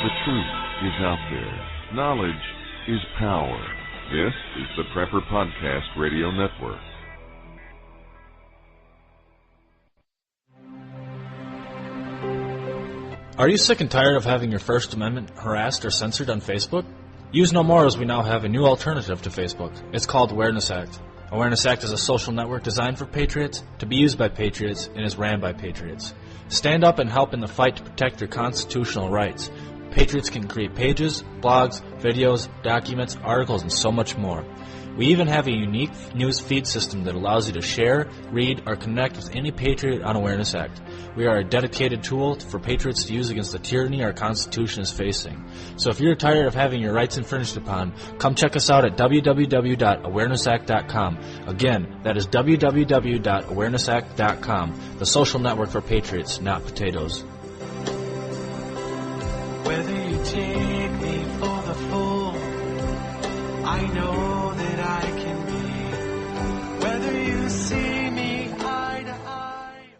The truth is out there. Knowledge is power. This is the Prepper Podcast Radio Network. Are you sick and tired of having your First Amendment harassed or censored on Facebook? Use no more, as we now have a new alternative to Facebook. It's called Awareness Act. Awareness Act is a social network designed for patriots, to be used by patriots, and is ran by patriots. Stand up and help in the fight to protect your constitutional rights. Patriots can create pages, blogs, videos, documents, articles, and so much more. We even have a unique news feed system that allows you to share, read, or connect with any patriot on Awareness Act. We are a dedicated tool for patriots to use against the tyranny our Constitution is facing. So if you're tired of having your rights infringed upon, come check us out at www.awarenessact.com. Again, that is www.awarenessact.com, the social network for patriots, not potatoes. Whether you take me for the fool, I know that I can be. Whether you see me eye to eye.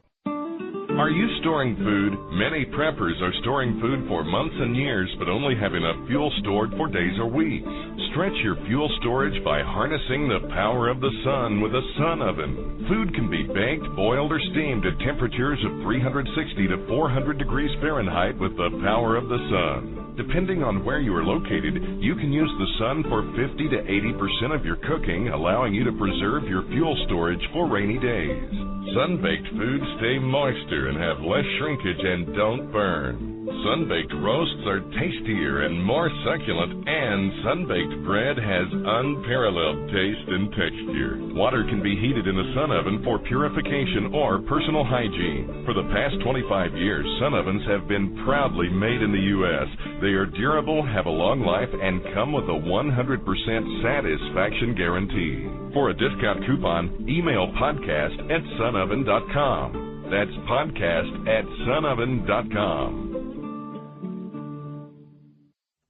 Are you storing food? Many preppers are storing food for months and years, but only have enough fuel stored for days or weeks. Stretch your fuel storage by harnessing the power of the sun with a sun oven. Food can be baked, boiled, or steamed at temperatures of 360 to 400 degrees Fahrenheit with the power of the sun. Depending on where you are located, you can use the sun for 50 to 80% of your cooking, allowing you to preserve your fuel storage for rainy days. Sun-baked foods stay moister and have less shrinkage and don't burn. Sun-baked roasts are tastier and more succulent, and sun-baked bread has unparalleled taste and texture. Water can be heated in the sun oven for purification or personal hygiene. For the past 25 years, sun ovens have been proudly made in the U.S. They are durable, have a long life, and come with a 100% satisfaction guarantee. For a discount coupon, email podcast@sunoven.com. That's podcast@sunoven.com.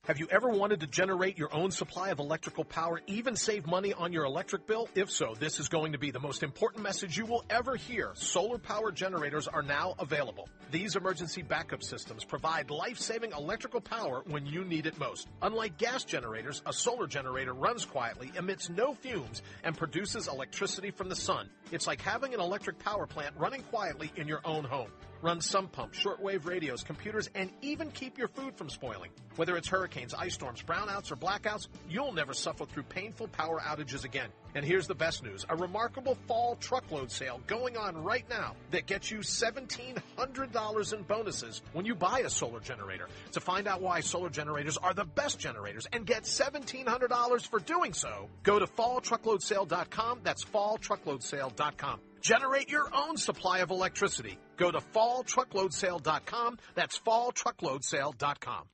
Have you ever wanted to generate your own supply of electrical power, even save money on your electric bill? If so, this is going to be the most important message you will ever hear. Solar power generators are now available. These emergency backup systems provide life-saving electrical power when you need it most. Unlike gas generators, a solar generator runs quietly, emits no fumes, and produces electricity from the sun. It's like having an electric power plant running quietly in your own home. Run sump pumps, shortwave radios, computers, and even keep your food from spoiling. Whether it's hurricanes, ice storms, brownouts, or blackouts, you'll never suffer through painful power outages again. And here's the best news, a remarkable fall truckload sale going on right now that gets you $1,700 in bonuses when you buy a solar generator. To find out why solar generators are the best generators and get $1,700 for doing so, go to falltruckloadsale.com. That's falltruckloadsale.com. Generate your own supply of electricity. Go to falltruckloadsale.com. That's falltruckloadsale.com.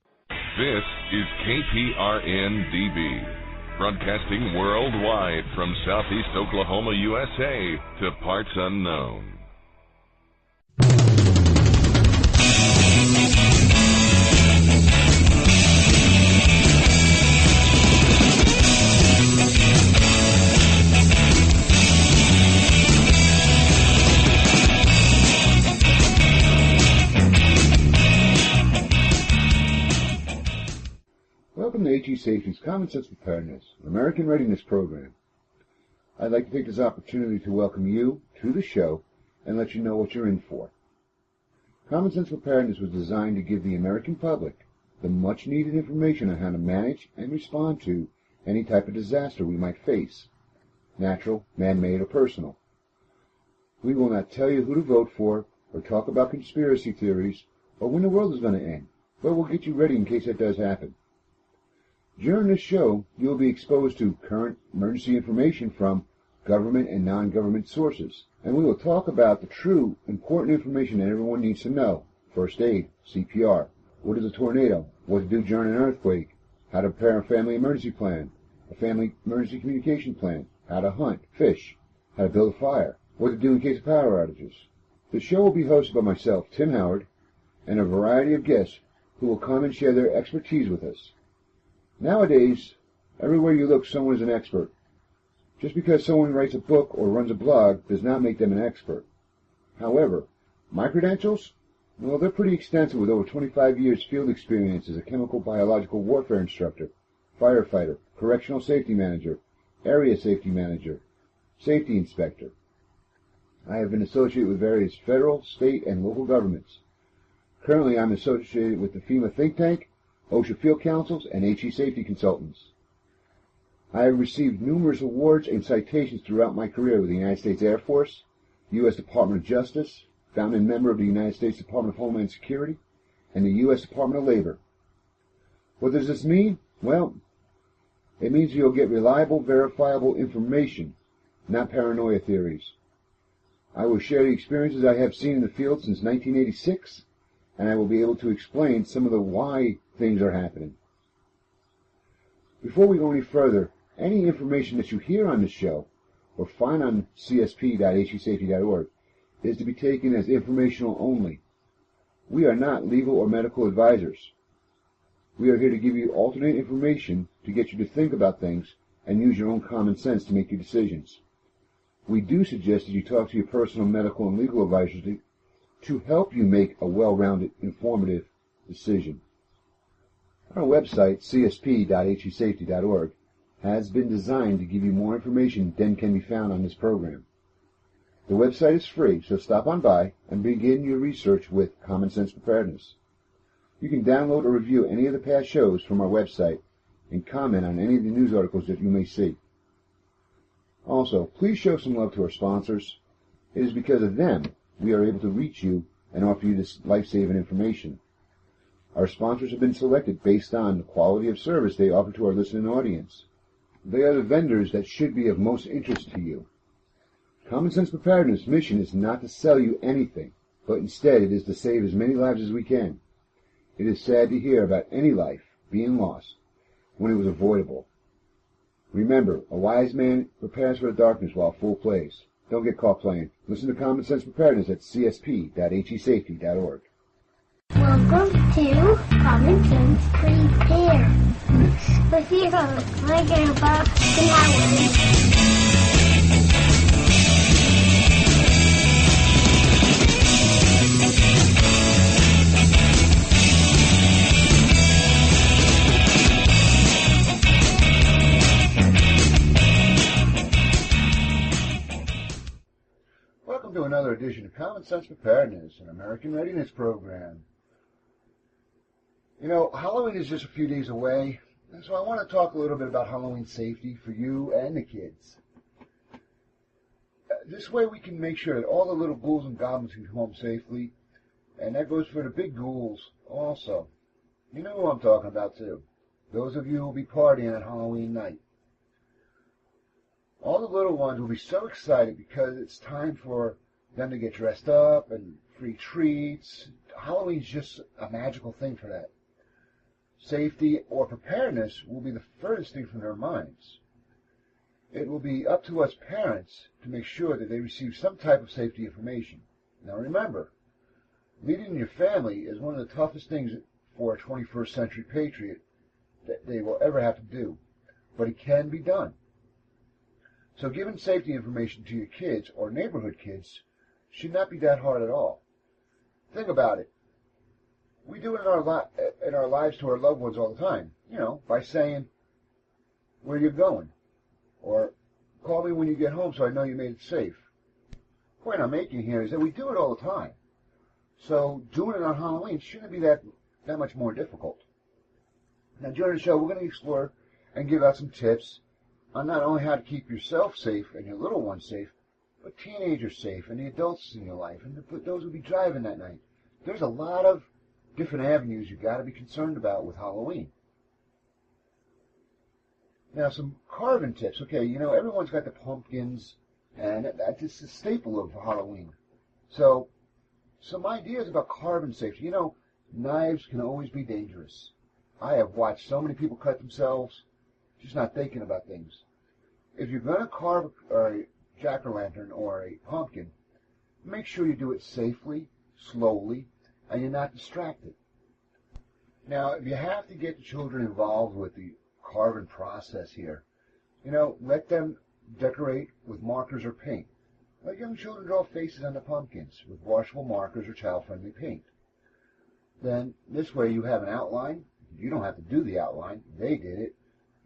This is KPRN-DB, broadcasting worldwide from Southeast Oklahoma, USA, to parts unknown. Welcome to HE Safety's Common Sense Preparedness, an American Readiness Program. I'd like to take this opportunity to welcome you to the show and let you know what you're in for. Common Sense Preparedness was designed to give the American public the much-needed information on how to manage and respond to any type of disaster we might face, natural, man-made, or personal. We will not tell you who to vote for or talk about conspiracy theories or when the world is going to end, but we'll get you ready in case that does happen. During this show, you will be exposed to current emergency information from government and non-government sources, and we will talk about the true, important information that everyone needs to know. First aid, CPR, what is a tornado, what to do during an earthquake, how to prepare a family emergency plan, a family emergency communication plan, how to hunt, fish, how to build a fire, what to do in case of power outages. The show will be hosted by myself, Tim Howard, and a variety of guests who will come and share their expertise with us. Nowadays, everywhere you look, someone is an expert. Just because someone writes a book or runs a blog does not make them an expert. However, my credentials Well, they're pretty extensive with over 25 years field experience as a chemical biological warfare instructor, firefighter, correctional safety manager, area safety manager, safety inspector. I have been associated with various federal, state, and local governments. Currently, I'm associated with the FEMA think tank, OSHA field councils, and HE safety consultants. I have received numerous awards and citations throughout my career with the United States Air Force, U.S. Department of Justice, founding member of the United States Department of Homeland Security, and the U.S. Department of Labor. What does this mean? Well, it means you'll get reliable, verifiable information, not paranoia theories. I will share the experiences I have seen in the field since 1986, and I will be able to explain some of the why things are happening. Before we go any further, any information that you hear on this show or find on csp.hesafety.org is to be taken as informational only. We are not legal or medical advisors. We are here to give you alternate information to get you to think about things and use your own common sense to make your decisions. We do suggest that you talk to your personal medical and legal advisors to help you make a well-rounded, informative decision. Our website, csp.hesafety.org, has been designed to give you more information than can be found on this program. The website is free, so stop on by and begin your research with Common Sense Preparedness. You can download or review any of the past shows from our website and comment on any of the news articles that you may see. Also, please show some love to our sponsors. It is because of them we are able to reach you and offer you this life-saving information. Our sponsors have been selected based on the quality of service they offer to our listening audience. They are the vendors that should be of most interest to you. Common Sense Preparedness' mission is not to sell you anything, but instead it is to save as many lives as we can. It is sad to hear about any life being lost when it was avoidable. Remember, a wise man prepares for the darkness while a fool plays. Don't get caught playing. Listen to Common Sense Preparedness at csp.hesafety.org. Welcome to Common Sense Preparedness with your host, Regular Bob and Howard. Welcome to another edition of Common Sense Preparedness, an American readiness program. You know, Halloween is just a few days away, and so I want to talk a little bit about Halloween safety for you and the kids. This way we can make sure that all the little ghouls and goblins can come home safely, and that goes for the big ghouls also. You know who I'm talking about, too. Those of you who will be partying on Halloween night. All the little ones will be so excited because it's time for them to get dressed up and free treats. Halloween's just a magical thing for that. Safety or preparedness will be the furthest thing from their minds. It will be up to us parents to make sure that they receive some type of safety information. Now remember, leading your family is one of the toughest things for a 21st century patriot that they will ever have to do, but it can be done. So giving safety information to your kids or neighborhood kids should not be that hard at all. Think about it. We do it in our lives to our loved ones all the time, by saying, where you're going, or call me when you get home so I know you made it safe. The point I'm making here is that we do it all the time. So doing it on Halloween shouldn't be that much more difficult. Now during the show, we're going to explore and give out some tips on not only how to keep yourself safe and your little ones safe, but teenagers safe and the adults in your life and those who be driving that night. There's a lot of different avenues you've got to be concerned about with Halloween. Now, some carving tips. Okay, everyone's got the pumpkins, and that's just a staple of Halloween. So, some ideas about carving safety. Knives can always be dangerous. I have watched so many people cut themselves just not thinking about things. If you're going to carve a jack-o'-lantern or a pumpkin, make sure you do it safely, slowly, and you're not distracted. Now, if you have to get the children involved with the carving process here, let them decorate with markers or paint. Let young children draw faces on the pumpkins with washable markers or child-friendly paint. then this way you have an outline. You don't have to do the outline. They did it.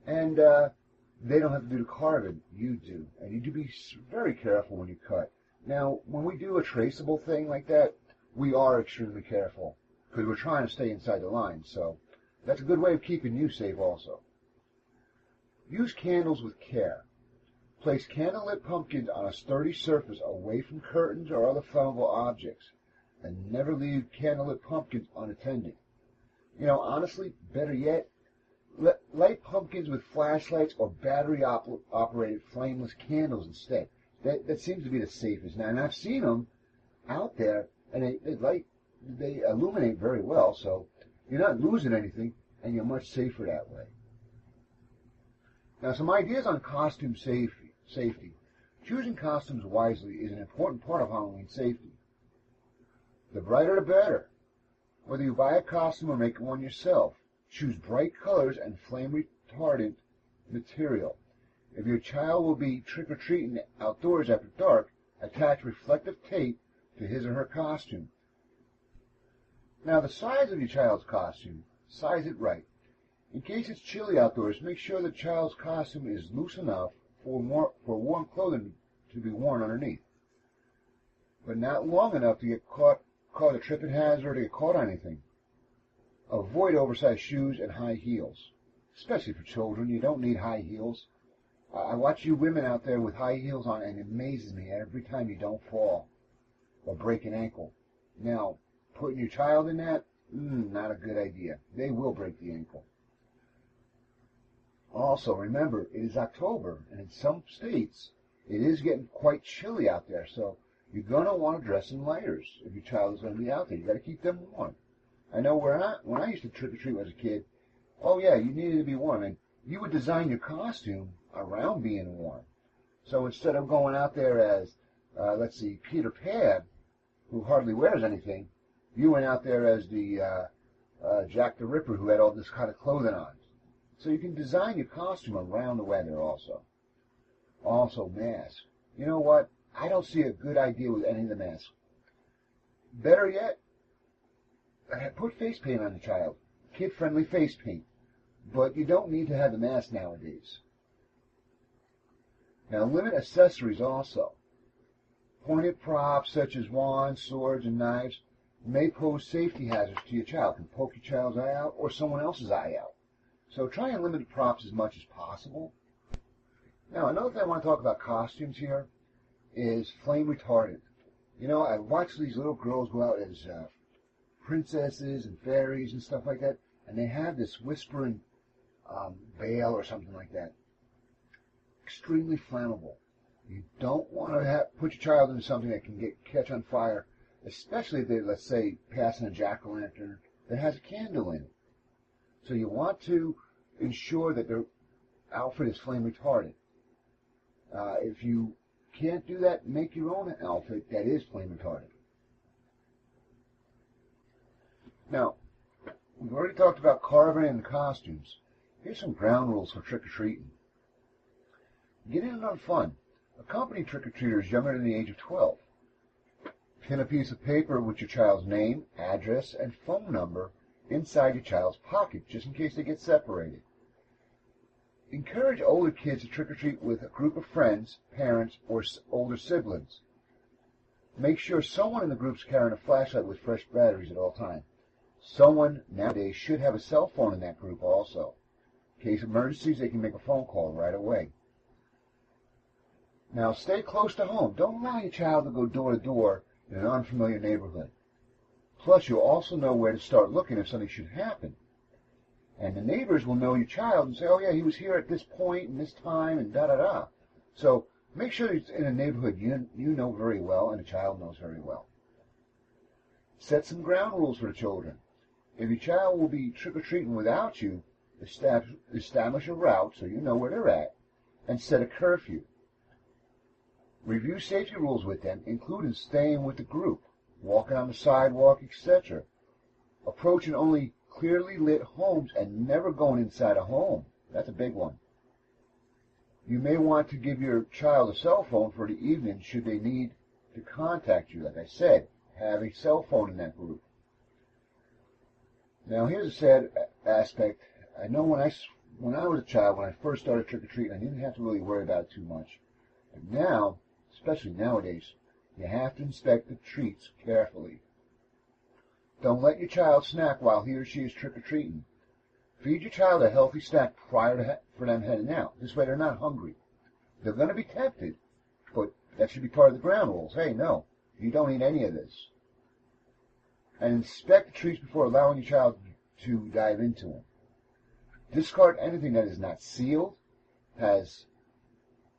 And they don't have to do the carving. You do. And you do be very careful when you cut. Now, when we do a traceable thing like that, we are extremely careful because we're trying to stay inside the line. So that's a good way of keeping you safe also. Use candles with care. Place candlelit pumpkins on a sturdy surface away from curtains or other flammable objects. And never leave candlelit pumpkins unattended. You know, honestly, better yet, light pumpkins with flashlights or battery-operated flameless candles instead. That seems to be the safest. Now, and I've seen them out there, and they illuminate very well, so you're not losing anything, and you're much safer that way. Now, some ideas on costume safety. Choosing costumes wisely is an important part of Halloween safety. The brighter the better. Whether you buy a costume or make one yourself, choose bright colors and flame-retardant material. If your child will be trick-or-treating outdoors after dark, attach reflective tape to his or her costume. Now, the size of your child's costume, size it right. In case it's chilly outdoors, make sure the child's costume is loose enough for warm clothing to be worn underneath, but not long enough to get caught a tripping hazard or to get caught on anything. Avoid oversized shoes and high heels, especially for children. You don't need high heels. I watch you women out there with high heels on, and it amazes me every time you don't fall or break an ankle. Now, putting your child in that, not a good idea. They will break the ankle. Also, remember, it is October, and in some states, it is getting quite chilly out there, so you're going to want to dress in layers if your child is going to be out there. You've got to keep them warm. I know when I used to trick-or-treat as a kid, oh yeah, you needed to be warm, and you would design your costume around being warm. So instead of going out there as, let's see, Peter Pan, who hardly wears anything, you went out there as the Jack the Ripper, who had all this kind of clothing on. So you can design your costume around the weather also. Also, masks. You know what? I don't see a good idea with any of the masks. Better yet, put face paint on the child. Kid-friendly face paint. But you don't need to have the mask nowadays. Now, limit accessories also. Pointed props such as wands, swords, and knives may pose safety hazards to your child. Can poke your child's eye out or someone else's eye out. So try and limit props as much as possible. Now, another thing I want to talk about costumes here is flame retardant. You know, I watch these little girls go out as princesses and fairies and stuff like that, and they have this whispering veil or something like that. Extremely flammable. You don't want to put your child into something that can catch on fire, especially if they're, let's say, passing a jack-o'-lantern that has a candle in it. So you want to ensure that their outfit is flame retardant. If you can't do that, make your own outfit that is flame retardant. Now, we've already talked about carving and costumes. Here's some ground rules for trick-or-treating. Get in on fun. Accompany trick-or-treaters younger than the age of 12. Pin a piece of paper with your child's name, address, and phone number inside your child's pocket, just in case they get separated. Encourage older kids to trick-or-treat with a group of friends, parents, or older siblings. Make sure someone in the group is carrying a flashlight with fresh batteries at all times. Someone nowadays should have a cell phone in that group also. In case of emergencies, they can make a phone call right away. Now, stay close to home. Don't allow your child to go door to door in an unfamiliar neighborhood. Plus, you'll also know where to start looking if something should happen. And the neighbors will know your child and say, oh yeah, he was here at this point and this time and da-da-da. So make sure it's in a neighborhood you know very well and the child knows very well. Set some ground rules for the children. If your child will be trick-or-treating without you, establish a route so you know where they're at and set a curfew. Review safety rules with them, including staying with the group, walking on the sidewalk, etc. Approaching only clearly lit homes and never going inside a home. That's a big one. You may want to give your child a cell phone for the evening should they need to contact you. Like I said, have a cell phone in that group. Now, here's a sad aspect. I know when I was a child, when I first started trick-or-treating, I didn't have to really worry about it too much. But now, especially nowadays, you have to inspect the treats carefully. Don't let your child snack while he or she is trick-or-treating. Feed your child a healthy snack prior for them heading out. This way they're not hungry. They're going to be tempted, but that should be part of the ground rules. Hey, no, you don't eat any of this. And inspect the treats before allowing your child to dive into them. Discard anything that is not sealed, has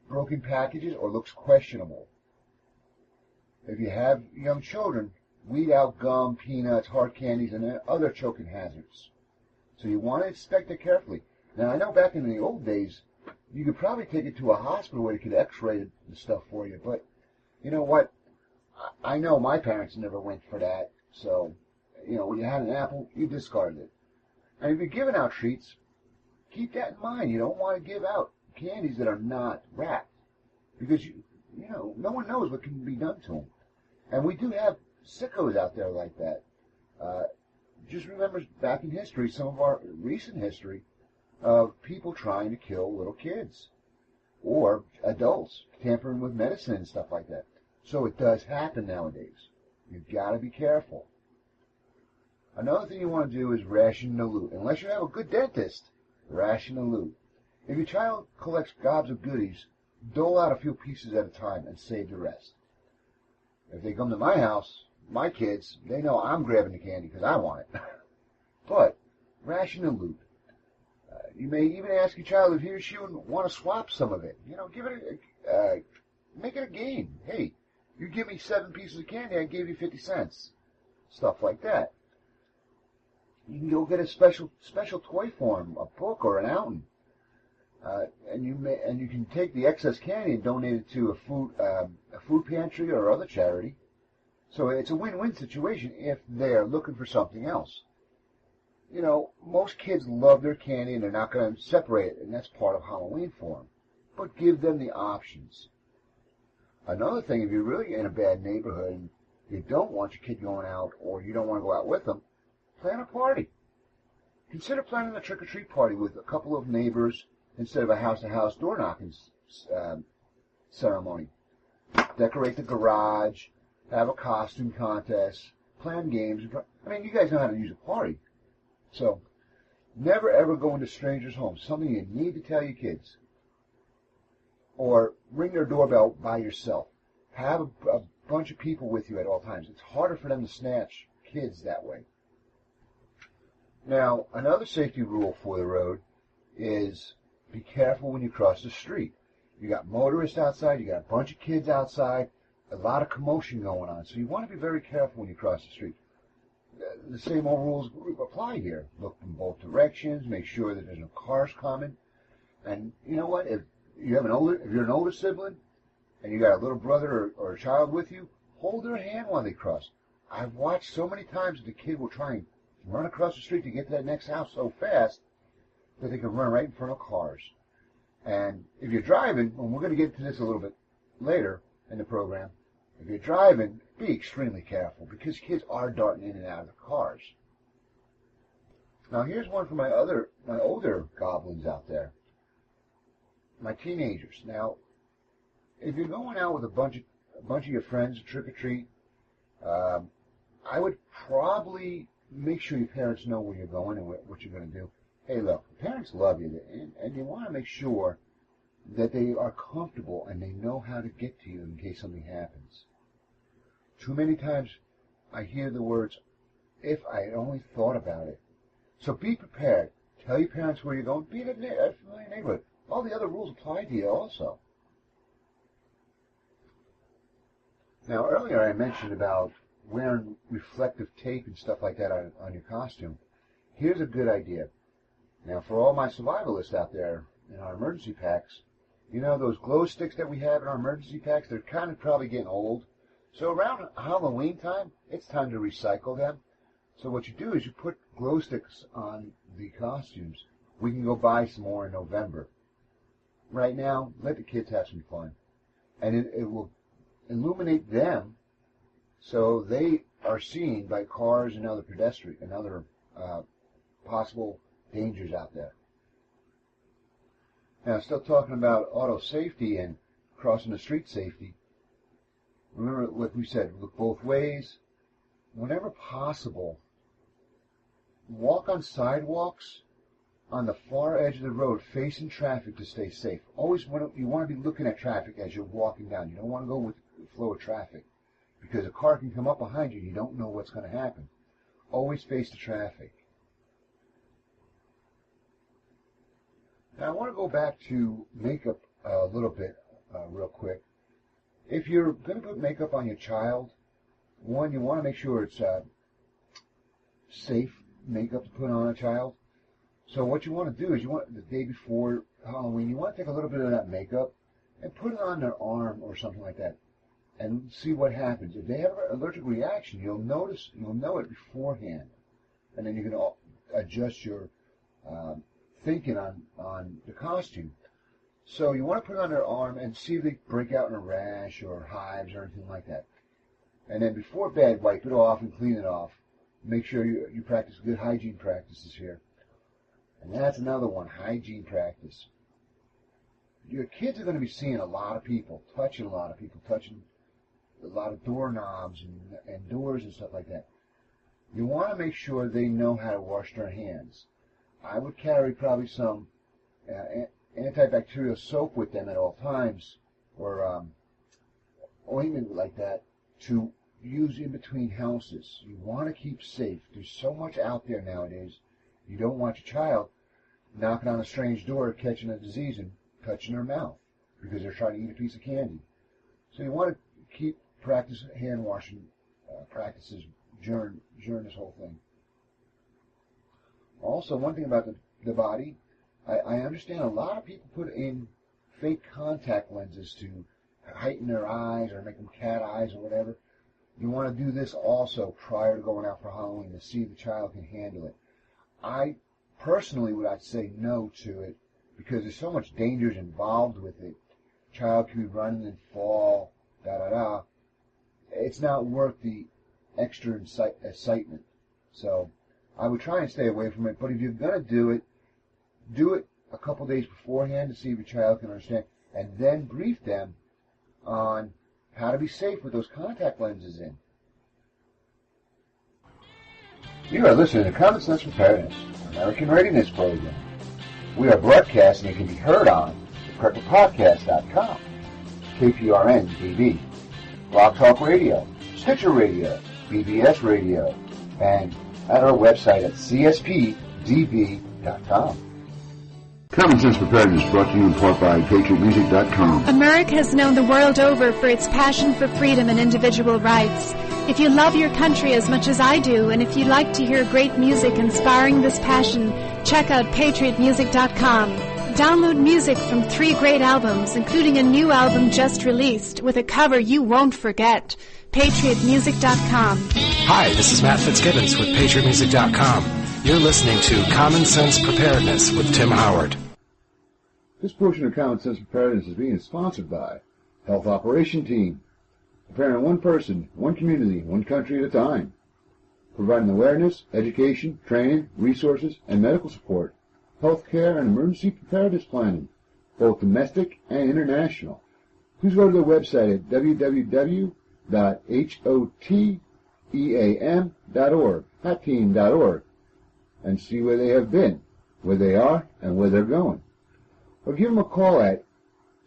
broken packages, or looks questionable. If you have young children, weed out gum, peanuts, hard candies, and other choking hazards. So you want to inspect it carefully. Now, I know back in the old days, you could probably take it to a hospital where you could x-ray the stuff for you, but you know what? I know my parents never went for that, so, you know, when you had an apple, you discarded it. And if you're giving out treats, keep that in mind. You don't want to give out candies that are not wrapped, because, you know, no one knows what can be done to them. And we do have sickos out there like that. Just remember back in history, some of our recent history, of people trying to kill little kids or adults, tampering with medicine and stuff like that. So it does happen nowadays. You've got to be careful. Another thing you want to do is ration the loot. Unless you have a good dentist, ration the loot. If your child collects gobs of goodies, dole out a few pieces at a time and save the rest. If they come to my house, my kids, they know I'm grabbing the candy because I want it. But ration the loot. You may even ask your child if he or she would want to swap some of it. You know, give it make it a game. Hey, you give me 7 pieces of candy, I gave you 50 cents. Stuff like that. You can go get a special toy for him, a book or an outing. And you can take the excess candy and donate it to a food pantry or other charity. So it's a win-win situation if they're looking for something else. You know, most kids love their candy and they're not going to separate it, and that's part of Halloween for them. But give them the options. Another thing, if you're really in a bad neighborhood and you don't want your kid going out or you don't want to go out with them, plan a party. Consider planning a trick-or-treat party with a couple of neighbors instead of a house-to-house door-knocking ceremony. Decorate the garage, have a costume contest, plan games. I mean, you guys know how to use a party. So, never ever go into strangers' homes. Something you need to tell your kids. Or ring their doorbell by yourself. Have a bunch of people with you at all times. It's harder for them to snatch kids that way. Now, another safety rule for the road is be careful when you cross the street. You got motorists outside, you got a bunch of kids outside, a lot of commotion going on. So you want to be very careful when you cross the street. The same old rules apply here. Look in both directions. Make sure that there's no cars coming. And you know what? If you're an older sibling, and you got a little brother or a child with you, hold their hand while they cross. I've watched so many times that the kid will try and run across the street to get to that next house so fast that they can run right in front of cars. And if you're driving, and we're going to get to this a little bit later in the program, if you're driving, be extremely careful because kids are darting in and out of the cars. Now here's one for my older goblins out there. My teenagers. Now, if you're going out with a bunch of your friends trick or treat, I would probably make sure your parents know where you're going and what you're going to do. Hey, look, parents love you, and you want to make sure that they are comfortable and they know how to get to you in case something happens. Too many times I hear the words, if I had only thought about it. So be prepared. Tell your parents where you're going. Be in a familiar neighborhood. All the other rules apply to you also. Now, earlier I mentioned about wearing reflective tape and stuff like that on your costume. Here's a good idea. Now, for all my survivalists out there in our emergency packs, you know those glow sticks that we have in our emergency packs? They're kind of probably getting old. So around Halloween time, it's time to recycle them. So what you do is you put glow sticks on the costumes. We can go buy some more in November. Right now, let the kids have some fun. And it will illuminate them so they are seen by cars and other pedestrians and other possible dangers out there. Now, still talking about auto safety and crossing the street safety. Remember, like we said, look both ways. Whenever possible, walk on sidewalks on the far edge of the road facing traffic to stay safe. Always you want to be looking at traffic as you're walking down. You don't want to go with the flow of traffic because a car can come up behind you and you don't know what's going to happen. Always face the traffic. Now I want to go back to makeup a little bit real quick. If you're going to put makeup on your child, one, you want to make sure it's safe makeup to put on a child. So what you want to do is the day before Halloween, you want to take a little bit of that makeup and put it on their arm or something like that and see what happens. If they have an allergic reaction, you'll know it beforehand. And then you can adjust your thinking on the costume. So you want to put it on their arm and see if they break out in a rash or hives or anything like that. And then before bed, wipe it off and clean it off. Make sure you practice good hygiene practices here. And that's another one, hygiene practice. Your kids are going to be seeing a lot of people, touching a lot of doorknobs and doors and stuff like that. You want to make sure they know how to wash their hands. I would carry probably some antibacterial soap with them at all times, or ointment like that to use in between houses. You want to keep safe. There's so much out there nowadays. You don't want your child knocking on a strange door, catching a disease and touching their mouth because they're trying to eat a piece of candy. So you want to keep practice hand washing practices during this whole thing. Also, one thing about the body, I understand a lot of people put in fake contact lenses to heighten their eyes or make them cat eyes or whatever. You want to do this also prior to going out for Halloween to see if the child can handle it. I personally would say no to it because there's so much dangers involved with it. Child can be running and fall, It's not worth the extra excitement. So I would try and stay away from it. But if you're going to do it a couple days beforehand to see if your child can understand, and then brief them on how to be safe with those contact lenses in. You are listening to Common Sense Preparedness, American Readiness Program. We are broadcasting and can be heard on prepperpodcast.com, KPRN-TV, Blog Talk Radio, Stitcher Radio, BBS Radio, and at our website at cspdb.com. Common Sense Preparedness brought to you in part by PatriotMusic.com. America has known the world over for its passion for freedom and individual rights. If you love your country as much as I do, and if you'd like to hear great music inspiring this passion, check out PatriotMusic.com. Download music from 3 great albums, including a new album just released with a cover you won't forget. PatriotMusic.com. Hi, this is Matt Fitzgibbons with PatriotMusic.com. You're listening to Common Sense Preparedness with Tim Howard. This portion of Common Sense Preparedness is being sponsored by Health Operation Team, preparing one person, one community, one country at a time, providing awareness, education, training, resources, and medical support, health care, and emergency preparedness planning, both domestic and international. Please go to their website at www.hoteam.org, hatteam.org, and see where they have been, where they are, and where they're going. Or give them a call at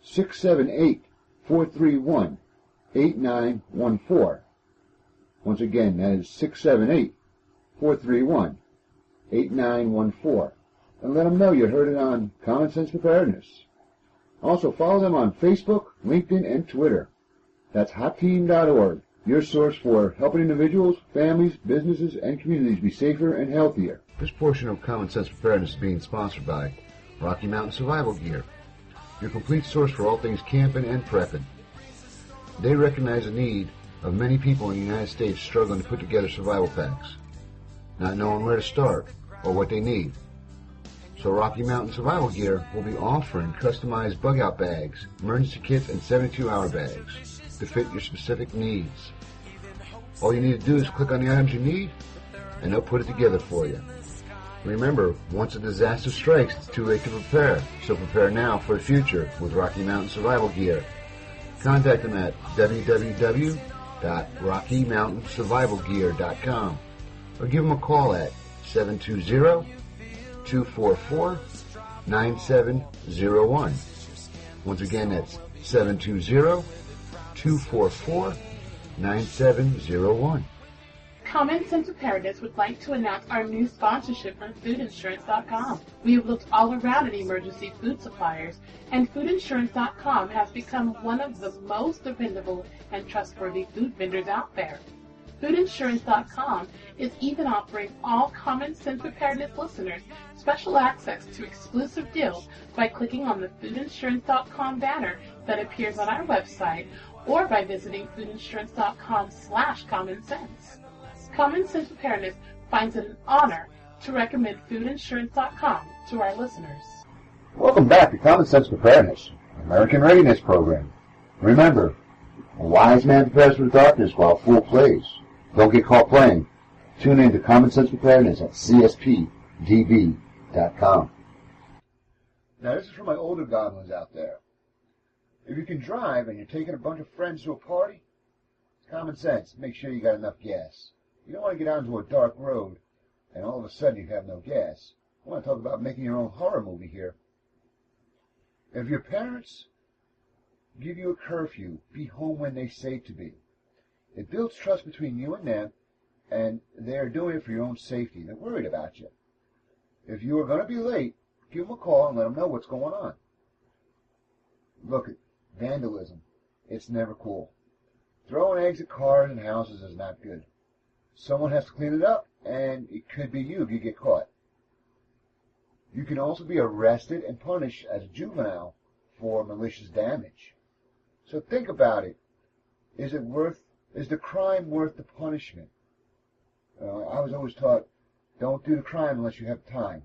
678-431-8914. Once again, that is 678-431-8914. And let them know you heard it on Common Sense Preparedness. Also, follow them on Facebook, LinkedIn, and Twitter. That's HotTeam.org, your source for helping individuals, families, businesses, and communities be safer and healthier. This portion of Common Sense Preparedness is being sponsored by Rocky Mountain Survival Gear, your complete source for all things camping and prepping. They recognize the need of many people in the United States struggling to put together survival packs, not knowing where to start or what they need. So Rocky Mountain Survival Gear will be offering customized bug-out bags, emergency kits, and 72-hour bags to fit your specific needs. All you need to do is click on the items you need, and they'll put it together for you. Remember, once a disaster strikes, it's too late to prepare. So prepare now for the future with Rocky Mountain Survival Gear. Contact them at www.rockymountainsurvivalgear.com or give them a call at 720-244-9701. Once again, that's 720-244-9701. Common Sense Preparedness would like to announce our new sponsorship from foodinsurance.com. We have looked all around at emergency food suppliers, and foodinsurance.com has become one of the most dependable and trustworthy food vendors out there. Foodinsurance.com is even offering all Common Sense Preparedness listeners special access to exclusive deals by clicking on the foodinsurance.com banner that appears on our website or by visiting foodinsurance.com/commonsense. Common Sense Preparedness finds it an honor to recommend foodinsurance.com to our listeners. Welcome back to Common Sense Preparedness, American Readiness Program. Remember, a wise man prepares for the darkness while a fool plays. Don't get caught playing. Tune in to Common Sense Preparedness at cspdb.com. Now, this is for my older goblins out there. If you can drive and you're taking a bunch of friends to a party, common sense, make sure you got enough gas. You don't want to get out into a dark road and all of a sudden you have no gas. I want to talk about making your own horror movie here. If your parents give you a curfew, be home when they say to be. It builds trust between you and them, and they're doing it for your own safety. They're worried about you. If you are going to be late, give them a call and let them know what's going on. Look, vandalism, it's never cool. Throwing eggs at cars and houses is not good. Someone has to clean it up, and it could be you if you get caught. You can also be arrested and punished as a juvenile for malicious damage. So think about it. Is the crime worth the punishment? I was always taught, don't do the crime unless you have time.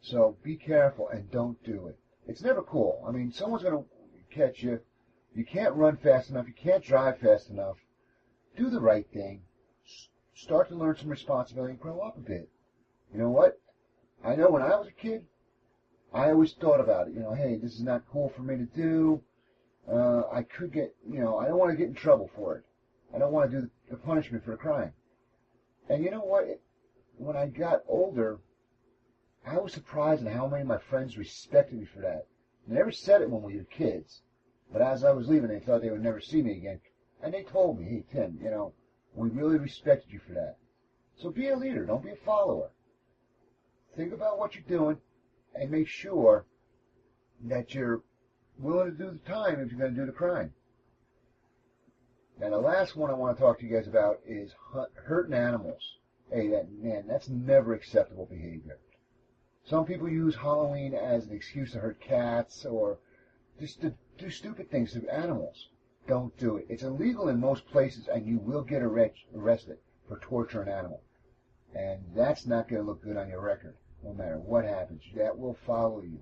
So be careful and don't do it. It's never cool. I mean, someone's going to catch you. You can't run fast enough. You can't drive fast enough. Do the right thing. Start to learn some responsibility and grow up a bit. You know what? I know when I was a kid, I always thought about it. Hey, this is not cool for me to do. I could get, I don't want to get in trouble for it. I don't want to do the punishment for the crime. And you know what? When I got older, I was surprised at how many of my friends respected me for that. They never said it when we were kids, but as I was leaving, they thought they would never see me again. And they told me, hey, Tim, we really respected you for that. So be a leader. Don't be a follower. Think about what you're doing and make sure that you're willing to do the time if you're going to do the crime. Now, the last one I want to talk to you guys about is hurting animals. Hey, that's never acceptable behavior. Some people use Halloween as an excuse to hurt cats or just to do stupid things to animals. Don't do it. It's illegal in most places, and you will get arrested for torturing an animal. And that's not going to look good on your record, no matter what happens. That will follow you.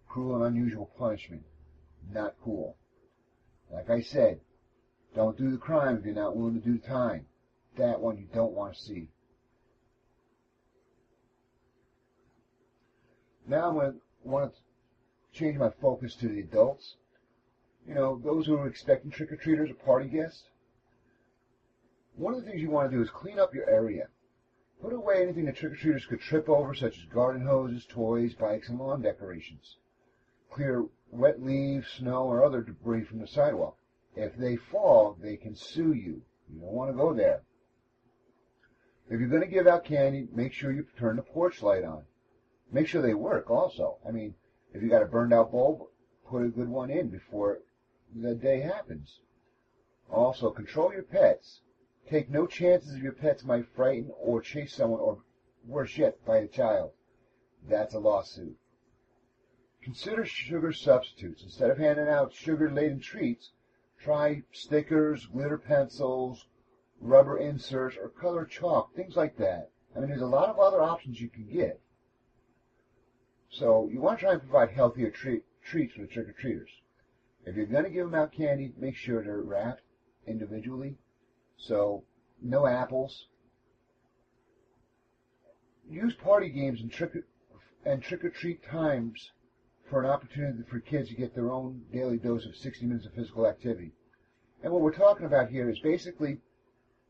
Cruel and unusual punishment. Not cool. Like I said, don't do the crime if you're not willing to do the time. That one you don't want to see. Now I'm going to want to change my focus to the adults. Those who are expecting trick-or-treaters or party guests. One of the things you want to do is clean up your area. Put away anything that trick-or-treaters could trip over, such as garden hoses, toys, bikes, and lawn decorations. Clear wet leaves, snow, or other debris from the sidewalk. If they fall, they can sue you. You don't want to go there. If you're going to give out candy, make sure you turn the porch light on. Make sure they work also. I mean, if you got a burned out bulb, put a good one in before the day happens. Also, control your pets. Take no chances your pets might frighten or chase someone, or worse yet, bite a child. That's a lawsuit. Consider sugar substitutes. Instead of handing out sugar-laden treats, try stickers, glitter pencils, rubber inserts, or color chalk, things like that. I mean, there's a lot of other options you can get. So you want to try and provide healthier treats for the trick-or-treaters. If you're going to give them out candy, make sure they're wrapped individually. So no apples, use party games and trick-or-treat times for an opportunity for kids to get their own daily dose of 60 minutes of physical activity. And what we're talking about here is basically,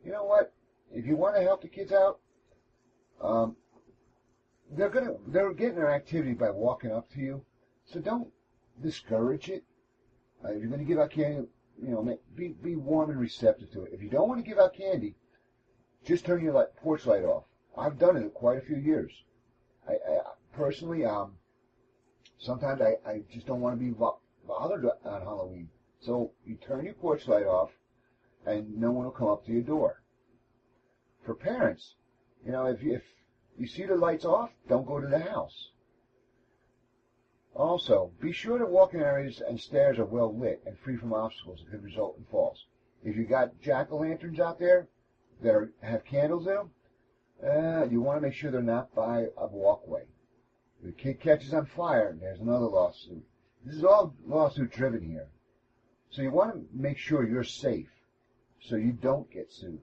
you know what, if you want to help the kids out, they're getting their activity by walking up to you, so don't discourage it. If you're going to give out candy, be warm and receptive to it. If you don't want to give out candy, just turn your porch light off. I've done it quite a few years. I personally, sometimes I just don't want to be bothered on Halloween. So you turn your porch light off, and no one will come up to your door. For parents, if you see the lights off, don't go to the house. Also, be sure that walking areas and stairs are well lit and free from obstacles that could result in falls. If you got jack-o'-lanterns out there that have candles in them, you want to make sure they're not by a walkway. If the kid catches on fire, there's another lawsuit. This is all lawsuit-driven here. So you want to make sure you're safe so you don't get sued.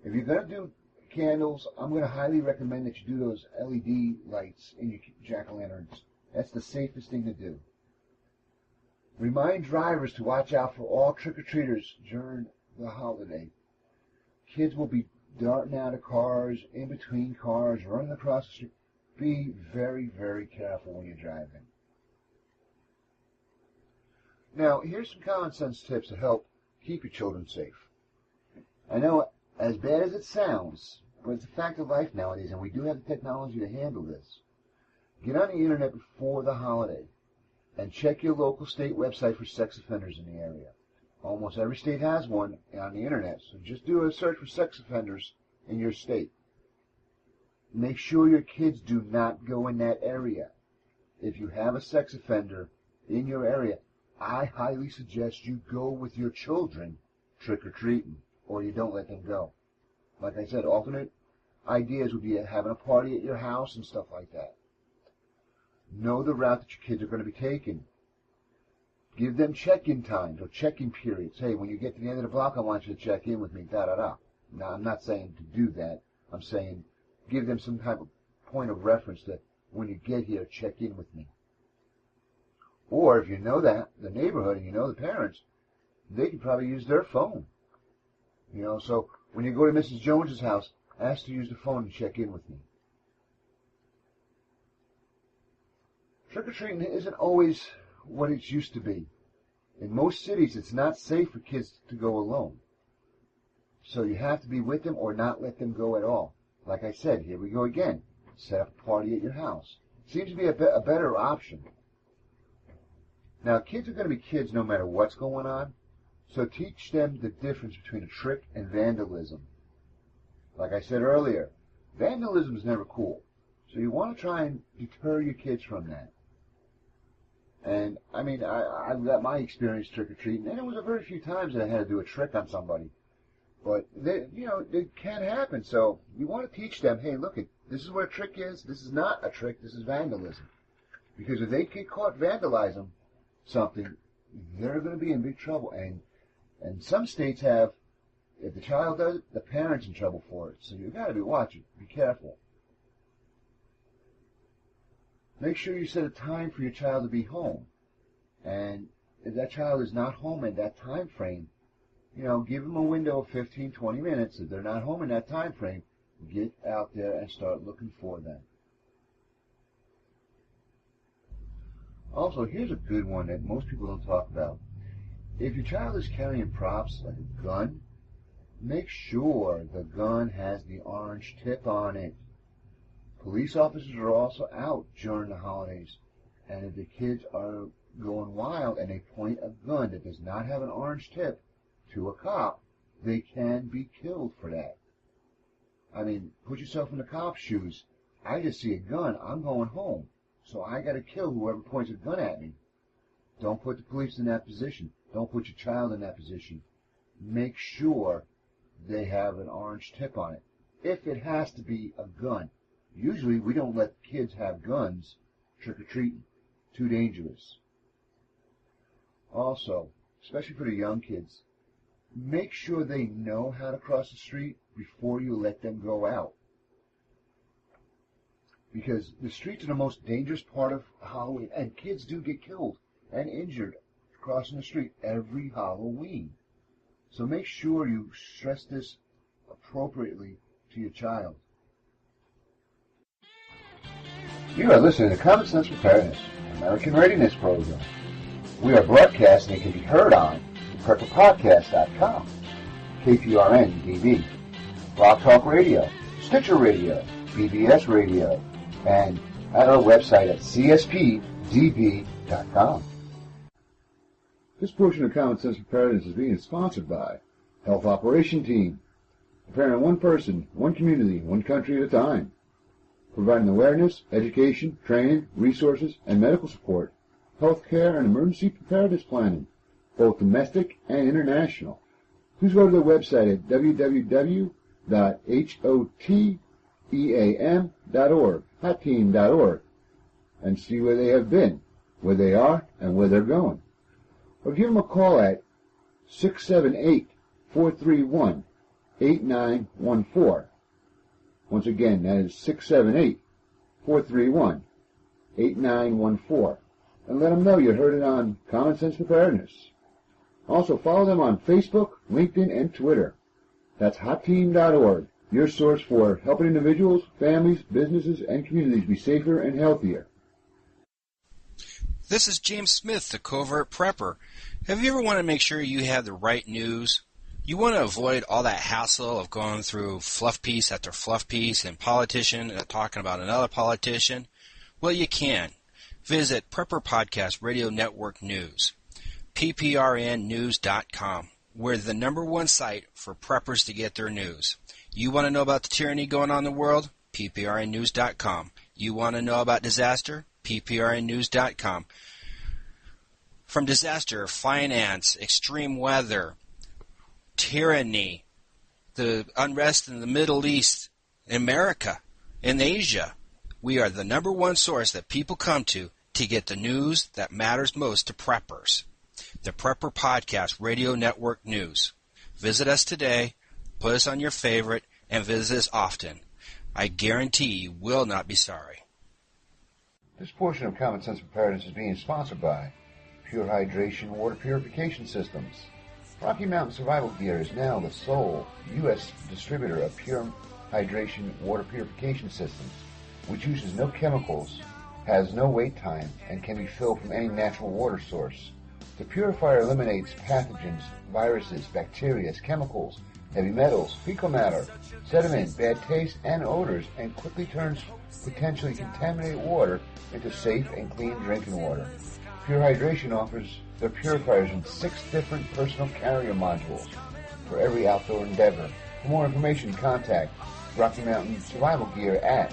If you're going to do candles, I'm going to highly recommend that you do those LED lights in your jack-o'-lanterns. That's the safest thing to do. Remind drivers to watch out for all trick-or-treaters during the holiday. Kids will be darting out of cars, in between cars, running across the street. Be very, very careful when you're driving. Now, here's some common sense tips to help keep your children safe. I know, as bad as it sounds, but it's a fact of life nowadays, and we do have the technology to handle this. Get on the internet before the holiday and check your local state website for sex offenders in the area. Almost every state has one on the internet, so just do a search for sex offenders in your state. Make sure your kids do not go in that area. If you have a sex offender in your area, I highly suggest you go with your children trick-or-treating, or you don't let them go. Like I said, alternate ideas would be having a party at your house and stuff like that. Know the route that your kids are going to be taking. Give them check-in times or check-in periods. Hey, when you get to the end of the block, I want you to check in with me, da-da-da. Now, I'm not saying to do that. I'm saying give them some type of point of reference that when you get here, check in with me. Or if you know the neighborhood and you know the parents, they could probably use their phone. So when you go to Mrs. Jones's house, ask to use the phone and check in with me. Trick-or-treating isn't always what it used to be. In most cities, it's not safe for kids to go alone. So you have to be with them or not let them go at all. Like I said, here we go again. Set up a party at your house. Seems to be a better option. Now, kids are going to be kids no matter what's going on, so teach them the difference between a trick and vandalism. Like I said earlier, vandalism is never cool, so you want to try and deter your kids from that. And, I've got my experience trick-or-treating, and it was a very few times that I had to do a trick on somebody. But, it can happen, so you want to teach them, hey, look, this is what a trick is. This is not a trick. This is vandalism. Because if they get caught vandalizing something, they're going to be in big trouble. And some states have, if the child does it, the parent's in trouble for it. So you've got to be watching. Be careful. Make sure you set a time for your child to be home. And if that child is not home in that time frame, give them a window of 15, 20 minutes. If they're not home in that time frame, get out there and start looking for them. Also, here's a good one that most people don't talk about. If your child is carrying props like a gun, make sure the gun has the orange tip on it. Police officers are also out during the holidays, and if the kids are going wild and they point a gun that does not have an orange tip to a cop, they can be killed for that. Put yourself in the cop's shoes. I just see a gun, I'm going home, so I got to kill whoever points a gun at me. Don't put the police in that position. Don't put your child in that position. Make sure they have an orange tip on it. If it has to be a gun. Usually we don't let kids have guns trick-or-treating. Too dangerous. Also, especially for the young kids, make sure they know how to cross the street before you let them go out. because the streets are the most dangerous part of Halloween, and kids do get killed and injured crossing the street every Halloween. So make sure you stress this appropriately to your child. You are listening to Common Sense Preparedness, American Readiness Program. We are broadcasting and can be heard on prepperpodcast.com, KPRN-DB, Blog Talk Radio, Stitcher Radio, BBS Radio, and at our website at CSPDB.com. This portion of Common Sense Preparedness is being sponsored by Health Operation Team, preparing one person, one community, one country at a time, providing awareness, education, training, resources, and medical support, health care, and emergency preparedness planning, both domestic and international. Please go to their website at www.hoteam.org, hotteam.org, and see where they have been, where they are, and where they're going. Or give them a call at 678-431-8914. Once again, that is 678-431-8914. And let them know you heard it on Common Sense Preparedness. Also, follow them on Facebook, LinkedIn, and Twitter. That's hotteam.org, your source for helping individuals, families, businesses, and communities be safer and healthier. This is James Smith, the Covert Prepper. Have you ever wanted to make sure you have the right news? You want to avoid all that hassle of going through fluff piece after fluff piece and politician talking about another politician? Well, you can. Visit Prepper Podcast Radio Network News, pprnnews.com. We're the #1 site for preppers to get their news. You want to know about the tyranny going on in the world? pprnnews.com. You want to know about disaster? pprnnews.com. From disaster, finance, extreme weather, tyranny, the unrest in the Middle East, in America, in Asia, we are the #1 source that people come to get the news that matters most to preppers. The Prepper Podcast Radio Network News. Visit us today, put us on your favorite, and visit us often. I guarantee you will not be sorry. This portion of Common Sense Preparedness is being sponsored by Pure Hydration Water Purification Systems. Rocky Mountain Survival Gear is now the sole U.S. distributor of Pure Hydration Water Purification Systems, which uses no chemicals, has no wait time, and can be filled from any natural water source. The purifier eliminates pathogens, viruses, bacteria, chemicals, heavy metals, fecal matter, sediment, bad taste, and odors, and quickly turns potentially contaminated water into safe and clean drinking water. Pure Hydration offers their purifiers in 6 different personal carrier modules for every outdoor endeavor. For more information, contact Rocky Mountain Survival Gear at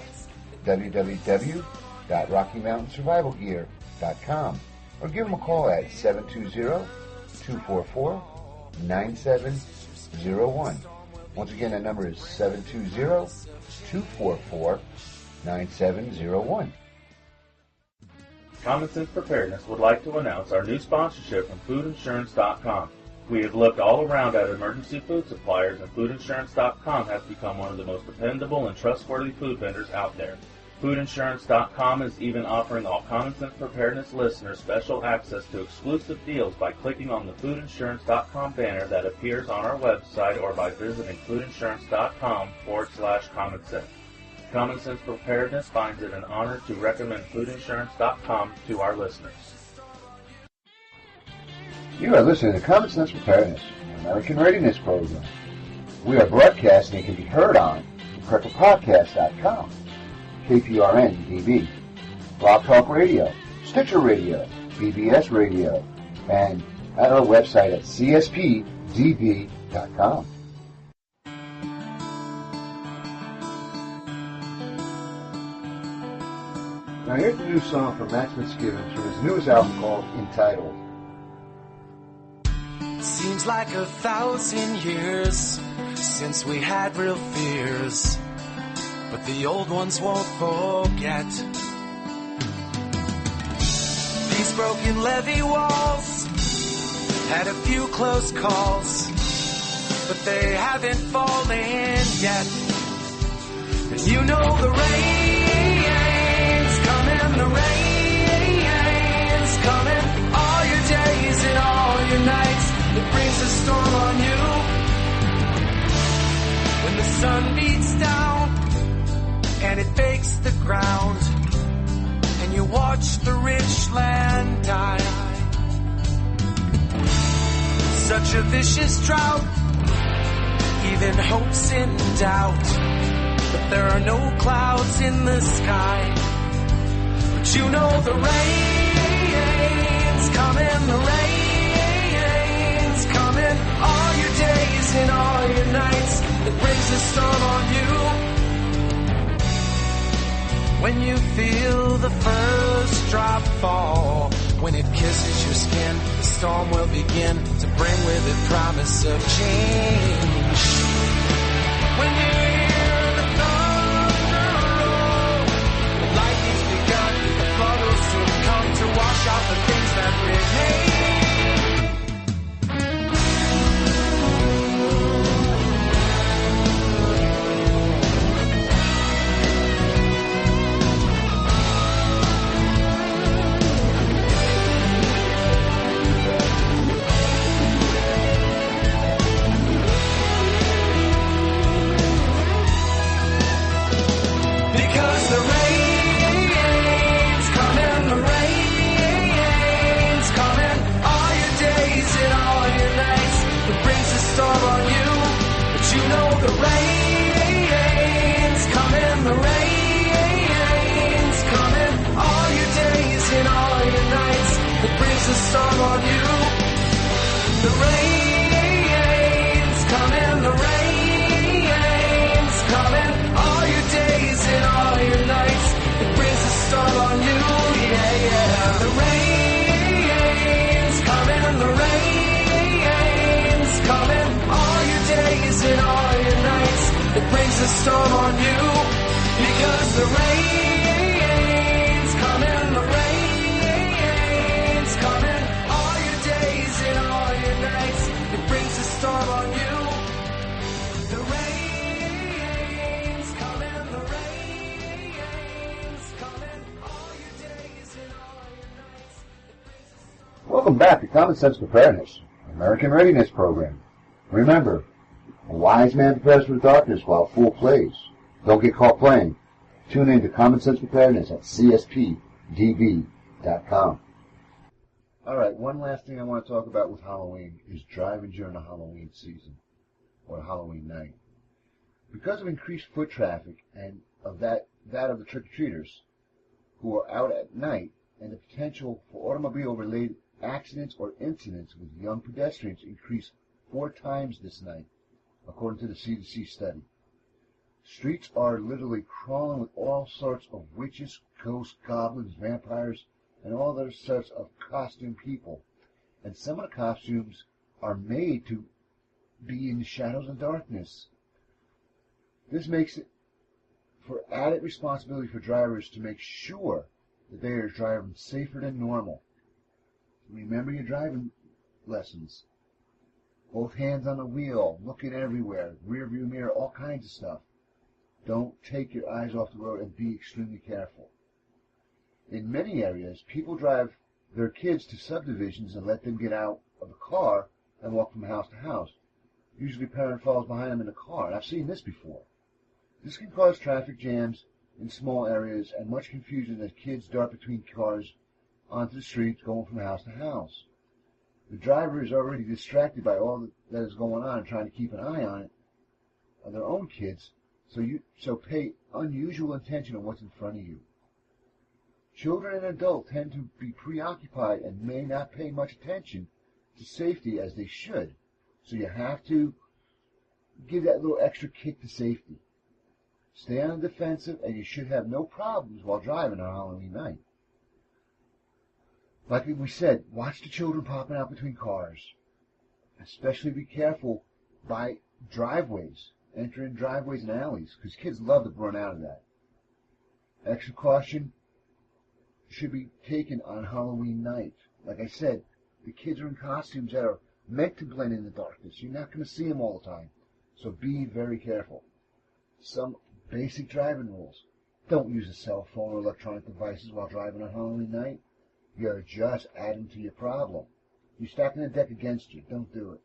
www.rockymountainsurvivalgear.com or give them a call at 720-244-9701. Once again, that number is 720-244-9701. Common Sense Preparedness would like to announce our new sponsorship from foodinsurance.com. We have looked all around at emergency food suppliers, and foodinsurance.com has become one of the most dependable and trustworthy food vendors out there. Foodinsurance.com is even offering all Common Sense Preparedness listeners special access to exclusive deals by clicking on the foodinsurance.com banner that appears on our website or by visiting foodinsurance.com/common sense. Common Sense Preparedness finds it an honor to recommend foodinsurance.com to our listeners. You are listening to Common Sense Preparedness, American Readiness Program. We are broadcasting and can be heard on prepperpodcast.com, KPRN-DB, Blog Talk Radio, Stitcher Radio, BBS Radio, and at our website at CSPDB.com. Now here's the new song from Max Misgivings from his newest album called Entitled. Seems like 1,000 years since we had real fears, but the old ones won't forget. These broken levee walls had a few close calls, but they haven't fallen yet. And you know the rain watch the rich land die. Such a vicious drought, even hope's in doubt. But there are no clouds in the sky. But you know the rain's coming, the rain's coming. All your days and all your nights, it brings a storm on you. When you feel the first drop fall, when it kisses your skin, the storm will begin to bring with it promise of change. When you hear the thunder roll, the lightning's begun, the flood will soon come to wash out the things that remain. A storm on you. The rain's coming, the rain's coming. All your days and all your nights, it brings a storm on you. Yeah, yeah. The rain's coming, the rain's coming. All your days and all your nights, it brings a storm on you. Because the rain's coming, the rain's coming, all your days and all your nights, it brings a storm on you. The rain's coming, the rain's coming, all your days and all your nights, it brings a storm. Welcome back to Common Sense Preparedness, American Readiness Program. Remember, a wise man prepares for the darkness while a fool plays. Don't get caught playing. Tune in to Common Sense Preparedness at cspdb.com. All right, one last thing I want to talk about with Halloween is driving during the Halloween season or Halloween night. Because of increased foot traffic and of that of the trick-or-treaters who are out at night and the potential for automobile-related accidents or incidents with young pedestrians increased 4 times this night, according to the CDC study. Streets are literally crawling with all sorts of witches, ghosts, goblins, vampires, and all other sorts of costume people. And some of the costumes are made to be in the shadows and darkness. This makes it for added responsibility for drivers to make sure that they are driving safer than normal. Remember your driving lessons. Both hands on the wheel, looking everywhere, rear view mirror, all kinds of stuff. Don't take your eyes off the road and be extremely careful. In many areas, people drive their kids to subdivisions and let them get out of the car and walk from house to house. Usually a parent follows behind them in the car, and I've seen this before. This can cause traffic jams in small areas and much confusion as kids dart between cars onto the streets going from house to house. The driver is already distracted by all that is going on and trying to keep an eye on it, on their own kids, so pay unusual attention on what's in front of you. Children and adults tend to be preoccupied and may not pay much attention to safety as they should. So you have to give that little extra kick to safety. Stay on the defensive, and you should have no problems while driving on Halloween night. Like we said, watch the children popping out between cars. Especially be careful by driveways, entering driveways and alleys, because kids love to run out of that. Extra caution should be taken on Halloween night. Like I said, the kids are in costumes that are meant to blend in the darkness. You're not going to see them all the time, so be very careful. Some basic driving rules. Don't use a cell phone or electronic devices while driving on Halloween night. You're just adding to your problem. You're stacking the deck against you. Don't do it.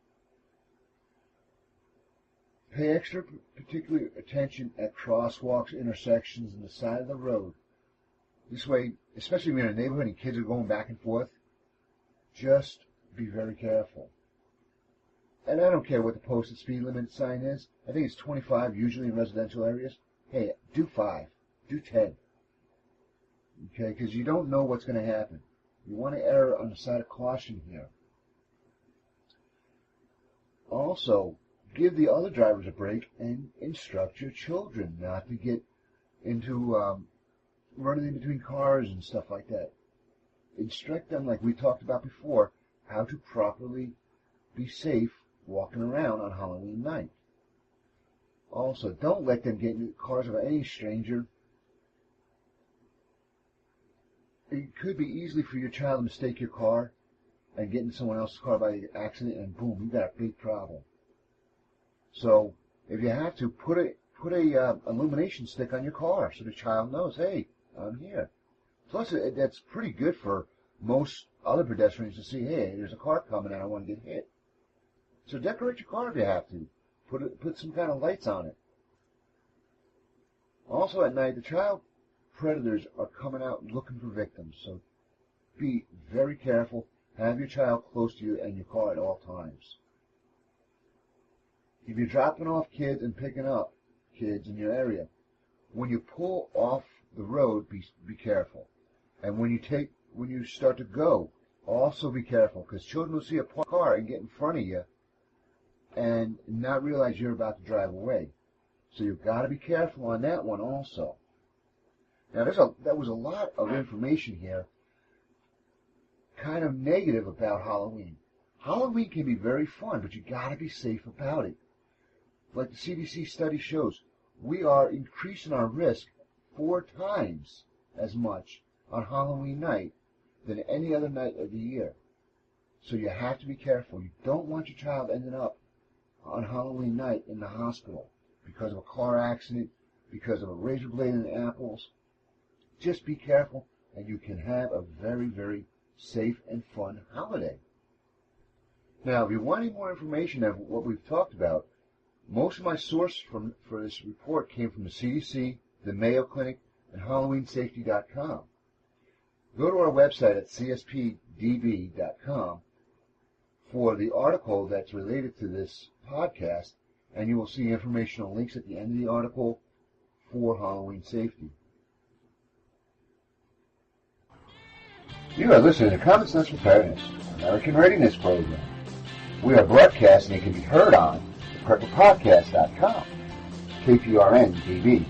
Pay extra particular attention at crosswalks, intersections, and the side of the road This way, especially if you're in a neighborhood and kids are going back and forth, just be very careful. And I don't care what the posted speed limit sign is. I think it's 25 usually in residential areas. Hey, do 5. Do 10. Okay, because you don't know what's going to happen. You want to err on the side of caution here. Also, give the other drivers a break and instruct your children not to get into running in between cars and stuff like that. Instruct them, like we talked about before, how to properly be safe walking around on Halloween night. Also, don't let them get into cars of any stranger. It could be easily for your child to mistake your car and get in someone else's car by accident, and boom, you got a big problem. So, if you have to, put a illumination stick on your car so the child knows, hey, I'm here. Plus, that's pretty good for most other pedestrians to see, hey, there's a car coming and I want to get hit. So decorate your car if you have to. Put some kind of lights on it. Also at night, the child predators are coming out looking for victims, so be very careful. Have your child close to you and your car at all times. If you're dropping off kids and picking up kids in your area, when you pull off the road, be careful. And when you start to go, also be careful, because children will see a car and get in front of you and not realize you're about to drive away. So you've got to be careful on that one also. Now, that was a lot of information here, kind of negative about Halloween. Halloween can be very fun, but you got to be safe about it. Like the CDC study shows, we are increasing our risk 4 times as much on Halloween night than any other night of the year. So you have to be careful. You don't want your child ending up on Halloween night in the hospital because of a car accident, because of a razor blade in apples. Just be careful, and you can have a very, very safe and fun holiday. Now, if you want any more information on what we've talked about, most of my source for this report came from the CDC, the Mayo Clinic, and HalloweenSafety.com. Go to our website at cspdb.com for the article that's related to this podcast, and you will see informational links at the end of the article for Halloween safety. You are listening to Common Sense Preparedness, American Readiness Program. We are broadcasting and can be heard on PrepperPodcast.com, KPRN-TV,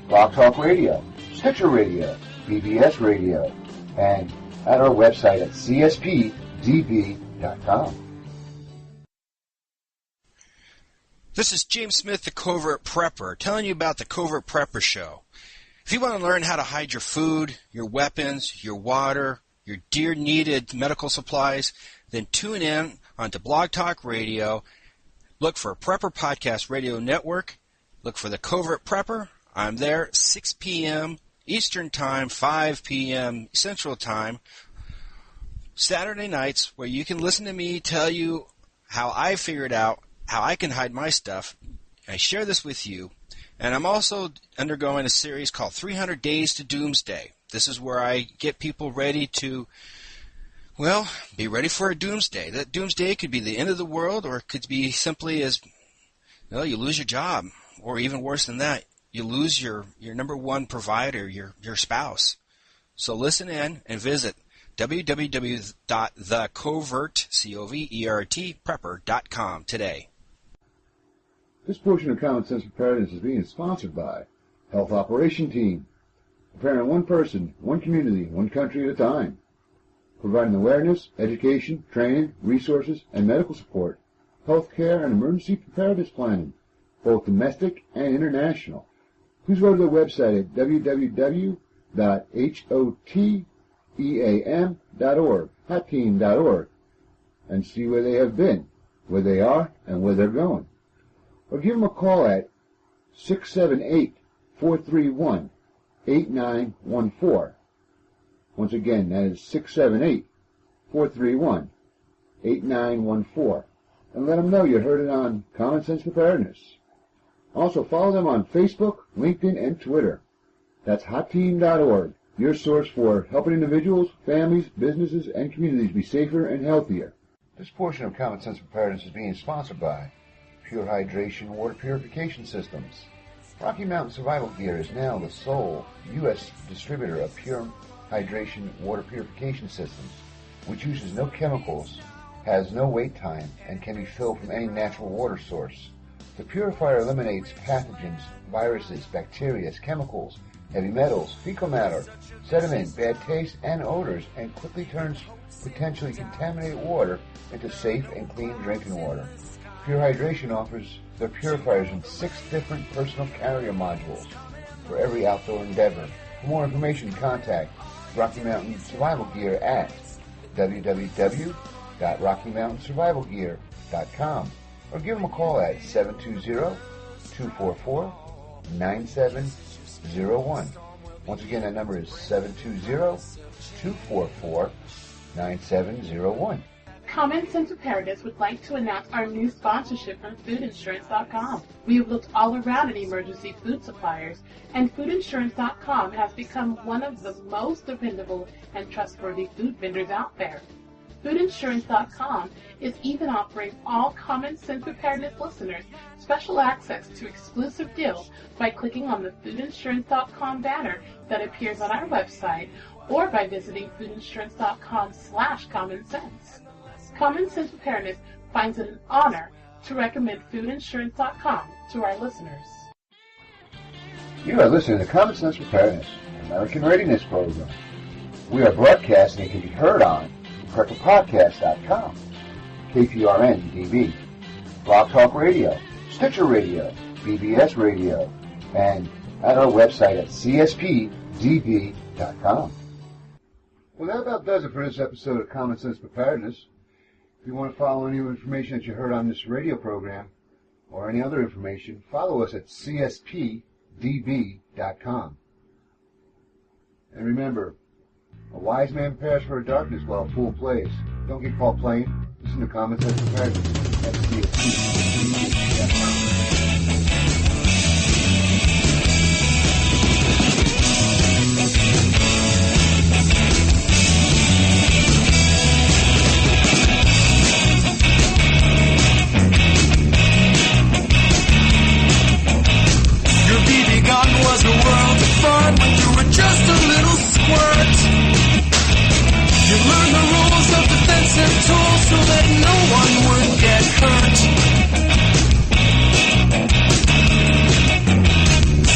Blog Talk Radio, Stitcher Radio, BBS Radio, and at our website at cspdb.com. This is James Smith, the Covert Prepper, telling you about the Covert Prepper Show. If you want to learn how to hide your food, your weapons, your water, your dear-needed medical supplies, then tune in onto Blog Talk Radio. Look for Prepper Podcast Radio Network. Look for the Covert Prepper. I'm there 6 p.m. Eastern Time, 5 p.m. Central Time, Saturday nights, where you can listen to me tell you how I figured out how I can hide my stuff. I share this with you. And I'm also undergoing a series called 300 Days to Doomsday. This is where I get people ready to, well, be ready for a doomsday. That doomsday could be the end of the world, or it could be simply as, well, you lose your job, or even worse than that, you lose your number one provider, your spouse. So listen in and visit www.thecovert.prepper.com today. This portion of Common Sense Preparedness is being sponsored by Health Operation Team, preparing one person, one community, one country at a time, providing awareness, education, training, resources, and medical support, health care, and emergency preparedness planning, both domestic and international. Please go to their website at www.hoteam.org, hotteam.org, and see where they have been, where they are, and where they're going. Or give them a call at 678-431-8914. Once again, that is 678-431-8914. And let them know you heard it on Common Sense Preparedness. Also, follow them on Facebook, LinkedIn, and Twitter. That's hotteam.org, your source for helping individuals, families, businesses, and communities be safer and healthier. This portion of Common Sense Preparedness is being sponsored by Pure Hydration Water Purification Systems. Rocky Mountain Survival Gear is now the sole U.S. distributor of Pure Hydration Water Purification Systems, which uses no chemicals, has no wait time, and can be filled from any natural water source. The purifier eliminates pathogens, viruses, bacteria, chemicals, heavy metals, fecal matter, sediment, bad taste, and odors, and quickly turns potentially contaminated water into safe and clean drinking water. Pure Hydration offers their purifiers in 6 different personal carrier modules for every outdoor endeavor. For more information, contact Rocky Mountain Survival Gear at www.rockymountainsurvivalgear.com or give them a call at 720-244-9701. Once again, that number is 720-244-9701. Common Sense Preparedness would like to announce our new sponsorship from furthest. We have looked all around at emergency food suppliers, and furthest has become one of the most dependable and trustworthy food vendors out there. furthest is even offering all Common Sense Preparedness listeners special access to exclusive deals by clicking on the furthest banner that appears on our website or by visiting furthest.com/commonsense. Common Sense Preparedness finds it an honor to recommend furthest.com to our listeners. You are listening to Common Sense Preparedness, an American Readiness Program. We are broadcasting and can be heard on PrepperPodcast.com, KPRN-DB, Blog Talk Radio, Stitcher Radio, BBS Radio, and at our website at CSPDB.com. Well, that about does it for this episode of Common Sense Preparedness. If you want to follow any information that you heard on this radio program or any other information, follow us at CSPDB.com. And remember, a wise man prepares for darkness while a fool plays. Don't get caught playing. Listen to Common Sense Preparedness at CSPDB.com. Was a world of fun when you were just a little squirt. You learned the rules of defense and tools so that no one would get hurt.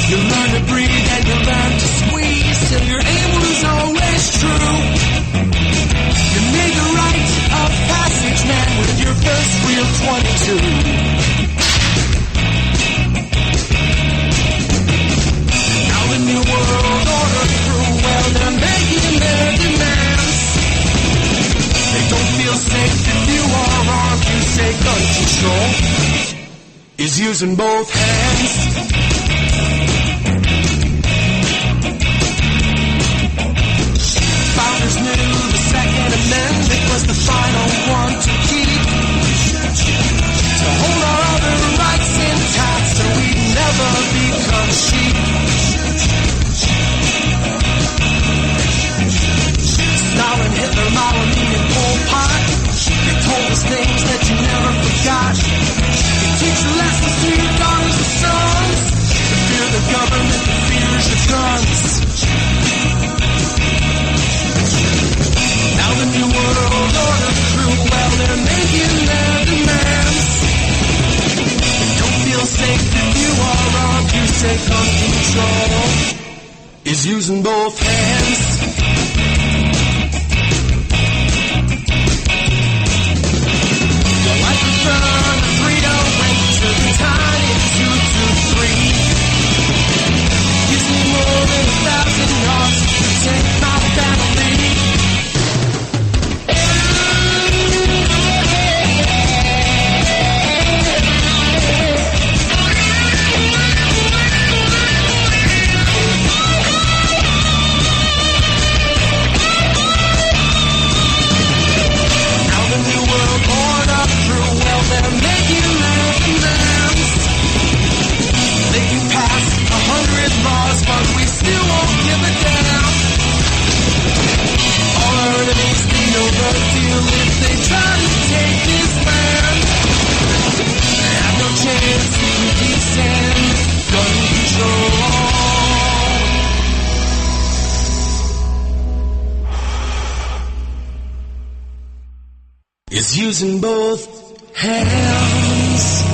You learned to breathe and you learned to squeeze till your aim was always true. You made the rite of passage, man, with your first real 22. The new world order through, well, they're making their demands. They don't feel safe if you are armed. You say gun control is using both hands. Founders knew the Second Amendment was the final one to keep, to hold our other rights intact so we never become sheep. Stalin, Hitler, Maomi, and Pol Pot, they told us things that you never forgot. They teach the lessons to your daughters and sons. To fear the government that fears your guns. Now the new world order crew, well, they're making their demands. They don't feel safe if you are armed. You say gun control is using both hands. I prefer the 3-0 to the tiny 2-3. Gives me more than 1,000 yards to protect my family. Now the new world order through, well, they're making their demands. They can pass 100 laws, but we still won't give a damn. is using both hands.